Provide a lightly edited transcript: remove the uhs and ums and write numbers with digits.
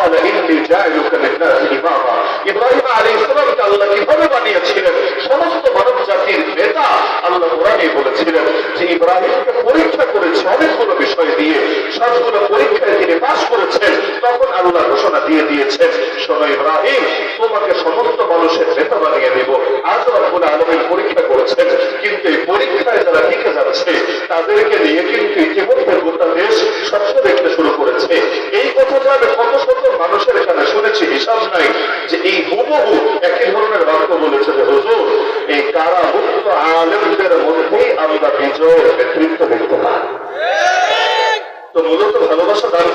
ক্বালা ইন্নী জাইলুকা লিন-নাসি ইমামা। ইব্রাহিম আলাইহিস সালামকে আল্লাহ কিভাবে বানিয়েছিলেন? সমস্ত মানব জাতির নেতা। আল্লাহ কোরআনে বলেছিলেন যে ইব্রাহিমকে পরীক্ষা করেছে অনেকগুলো বিষয় দিয়ে, সবগুলো পরীক্ষায় তিনি পাস করেছেন। তখন আল্লাহ ঘোষণা দিয়ে দিয়েছেন, শোনো ইব্রাহিম, তোমাকে সমস্ত মানুষের নেতা বানিয়ে দেব। আজ রব্বুল আলামিন পরীক্ষা করেছেন, কিন্তু এই পরীক্ষায় যারা টিকে যাচ্ছে তাদেরকে নিয়ে কিন্তু ইতিমধ্যে গোটা দেশ স্বপ্ন দেখতে শুরু করেছে। এই কথাটা আমি কত শত মানুষের এখানে শুনেছি, হিসাব নাই, যে এই হুবহু একই ধরনের বাক্য বলেছে যে হুজুর, এই কারামুক্ত আলেমদের মধ্যেই আমরা বিজয়ের নেতৃত্ব দেখতে পাই। তো মূলত ভালোবাসা দান